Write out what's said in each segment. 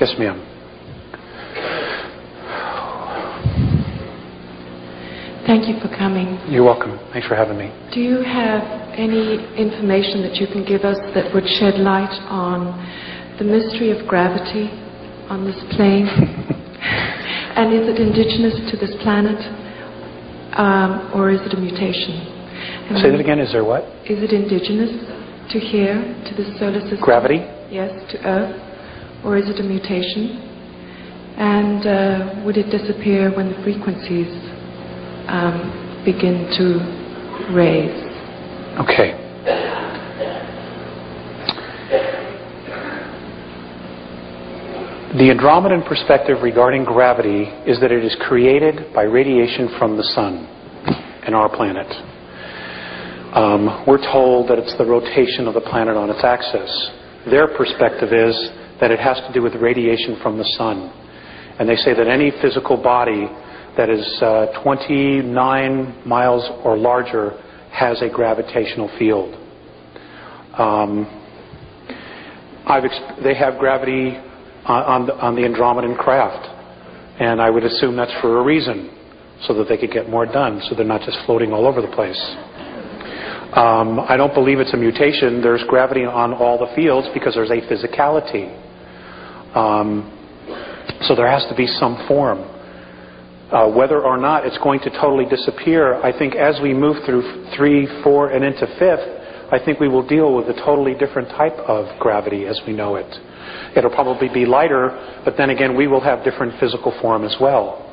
Yes, ma'am. Thank you for coming. You're welcome. Thanks for having me. Do you have any information that you can give us that would shed light on the mystery of gravity on this plane? And is it indigenous to this planet, or is it a mutation? And say that again. Is there what? Is it indigenous to here, to the solar system? Gravity? Yes, to Earth. Or is it a mutation? And would it disappear when the frequencies begin to raise? Okay. The Andromedan perspective regarding gravity is that it is created by radiation from the sun and our planet. We're told that it's the rotation of the planet on its axis. Their perspective is that it has to do with radiation from the sun. And they say that any physical body that is 29 miles or larger has a gravitational field. They have gravity on the Andromedan craft, and I would assume that's for a reason, so that they could get more done, so they're not just floating all over the place. I don't believe it's a mutation. There's gravity on all the fields because there's a physicality. So there has to be some form. Whether or not it's going to totally disappear, I think as we move through 3, 4, and into 5th, I think we will deal with a totally different type of gravity as we know it. It'll probably be lighter, but then again, we will have different physical form as well.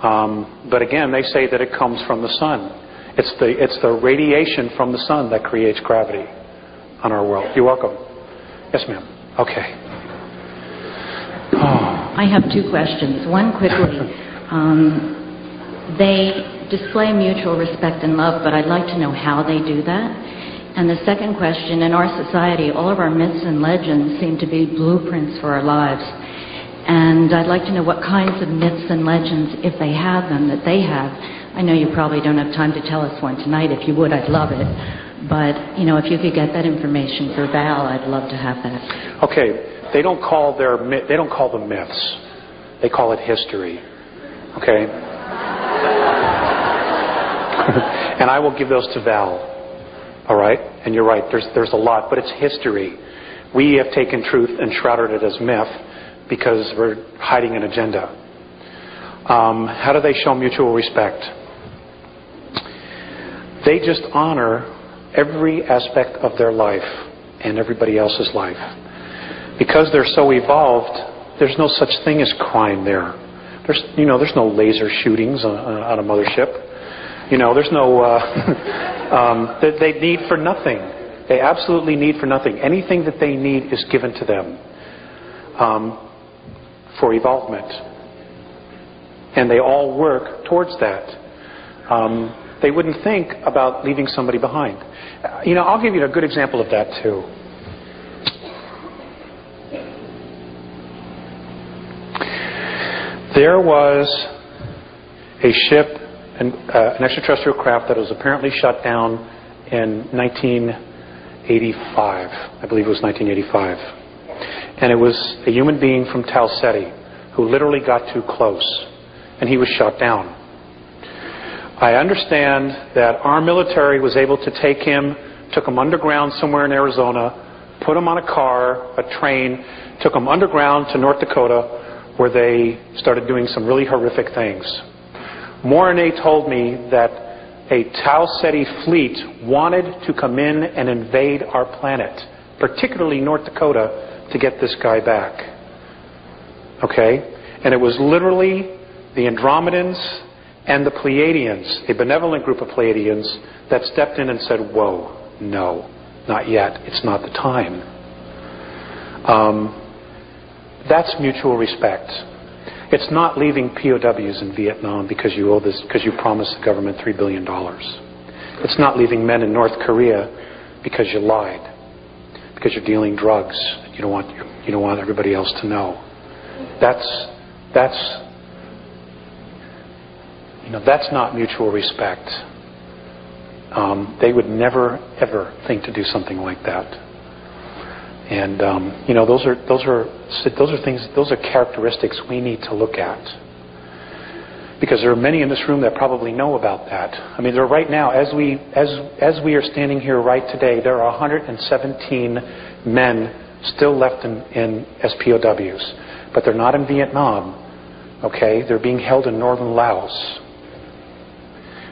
But again, they say that it comes from the sun. It's the radiation from the sun that creates gravity on our world. You're welcome. Yes, ma'am. Okay. I have 2 questions. One quickly. They display mutual respect and love, but I'd like to know how they do that. And the second question, in our society, all of our myths and legends seem to be blueprints for our lives. And I'd like to know what kinds of myths and legends, if they have them, that they have. I know you probably don't have time to tell us one tonight. If you would, I'd love it. But, you know, if you could get that information for Val, I'd love to have that. Okay. They don't call them myths. They call it history. Okay? And I will give those to Val. All right? And you're right, there's a lot, but it's history. We have taken truth and shrouded it as myth because we're hiding an agenda. How do they show mutual respect? They just honor every aspect of their life and everybody else's life. Because they're so evolved, there's no such thing as crime there. There's no laser shootings on a mothership. There's no... they need for nothing. They absolutely need for nothing. Anything that they need is given to them for evolvement. And they all work towards that. They wouldn't think about leaving somebody behind. I'll give you a good example of that too. There was a ship, an extraterrestrial craft that was apparently shut down in 1985. I believe it was 1985. And it was a human being from Tal Ceti who literally got too close, and he was shot down. I understand that our military was able to take him, took him underground somewhere in Arizona, put him on a car, a train, took him underground to North Dakota, where they started doing some really horrific things. Mornay told me that a Tal Ceti fleet wanted to come in and invade our planet, particularly North Dakota, to get this guy back. Okay? And it was literally the Andromedans and the Pleiadians, a benevolent group of Pleiadians, that stepped in and said, whoa, no, not yet. It's not the time. That's mutual respect. It's not leaving POWs in Vietnam because you owe this, because you promised the government $3 billion. It's not leaving men in North Korea because you lied, because you're dealing drugs. You don't want everybody else to know. That's not mutual respect. They would never ever think to do something like that. And those are things, those are characteristics we need to look at. Because there are many in this room that probably know about that. I mean, there are right now, as we are standing here right today, there are 117 men still left in SPOWs, but they're not in Vietnam. Okay, they're being held in northern Laos.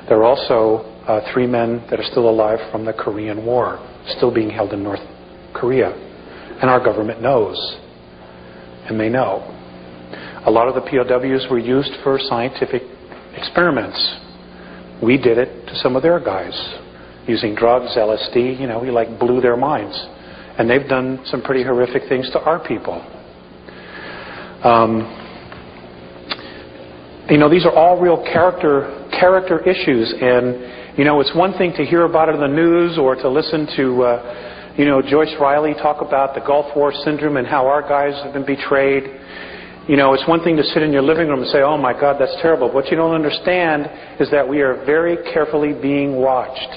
There are also 3 men that are still alive from the Korean War, still being held in North Korea. And our government knows. And they know. A lot of the POWs were used for scientific experiments. We did it to some of their guys. Using drugs, LSD, we blew their minds. And they've done some pretty horrific things to our people. These are all real character issues. And, it's one thing to hear about it in the news or to listen to... Joyce Riley talk about the Gulf War syndrome and how our guys have been betrayed. It's one thing to sit in your living room and say, oh my God, that's terrible. What you don't understand is that we are very carefully being watched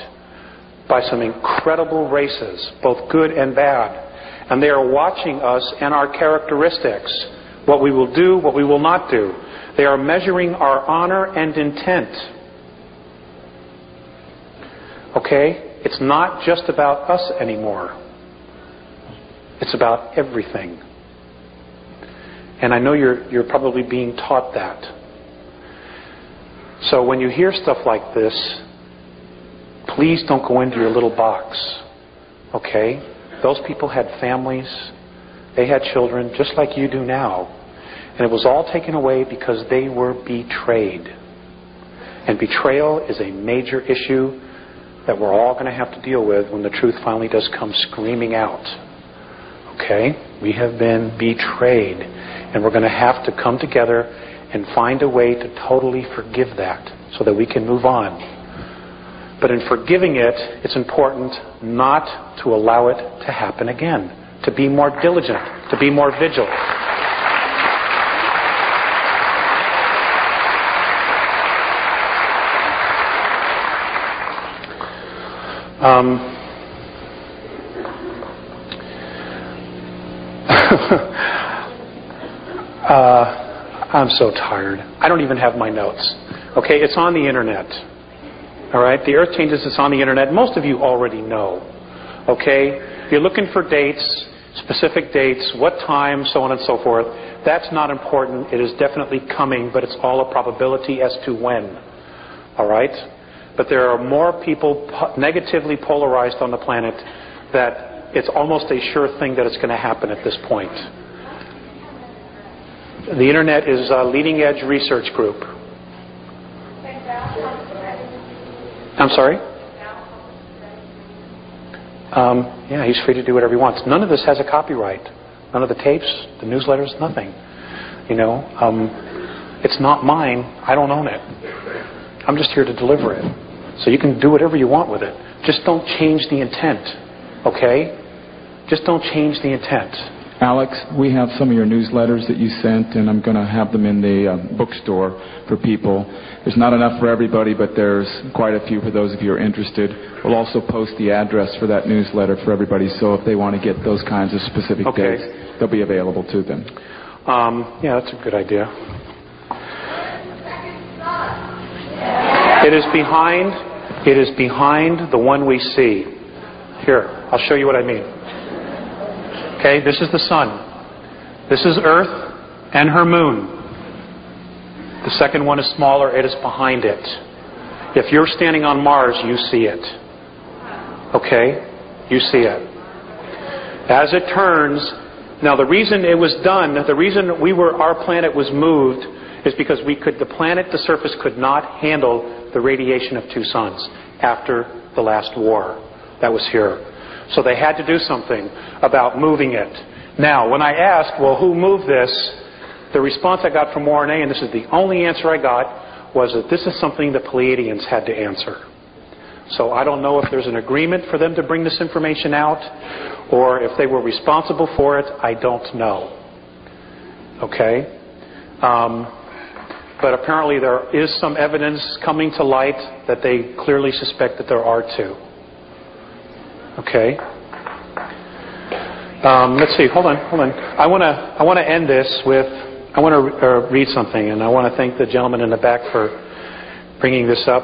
by some incredible races, both good and bad. And they are watching us and our characteristics, what we will do, what we will not do. They are measuring our honor and intent. Okay? It's not just about us anymore. It's about everything. And I know you're probably being taught that. So when you hear stuff like this, please don't go into your little box. Okay? Those people had families. They had children just like you do now. And it was all taken away because they were betrayed. And betrayal is a major issue that we're all going to have to deal with when the truth finally does come screaming out. Okay? We have been betrayed. And we're going to have to come together and find a way to totally forgive that so that we can move on. But in forgiving it, it's important not to allow it to happen again. To be more diligent. To be more vigilant. I'm so tired. I don't even have my notes. Okay, it's on the internet. All right, the Earth Changes is on the internet. Most of you already know. Okay, if you're looking for dates, specific dates, what time, so on and so forth, that's not important. It is definitely coming, but it's all a probability as to when. All right? But there are more people negatively polarized on the planet that it's almost a sure thing that it's going to happen at this point. The internet is a leading edge research group. I'm sorry? Yeah, he's free to do whatever he wants. None of this has a copyright. None of the tapes, the newsletters, nothing. It's not mine. I don't own it. I'm just here to deliver it. So you can do whatever you want with it. Just don't change the intent. Okay? Just don't change the intent. Alex, we have some of your newsletters that you sent, and I'm going to have them in the bookstore for people. There's not enough for everybody, but there's quite a few for those of you who are interested. We'll also post the address for that newsletter for everybody, so if they want to get those kinds of specific dates, they'll be available to them. Yeah, that's a good idea. It is behind the one we see. Here, I'll show you what I mean. Okay, this is the sun. This is Earth and her moon. The second one is smaller. It is behind it. If you're standing on Mars, you see it. Okay? You see it. As it turns, now the reason it was done, the reason our planet was moved is because the surface could not handle the radiation of two suns after the last war that was here. So they had to do something about moving it. Now, when I asked, well, who moved this? The response I got from RNA, and this is the only answer I got, was that this is something the Pleiadians had to answer. So I don't know if there's an agreement for them to bring this information out, or if they were responsible for it. I don't know. Okay? But apparently there is some evidence coming to light that they clearly suspect that there are two. Okay? Let's see. Hold on. I want to end this with. I want to read something, and I want to thank the gentleman in the back for bringing this up.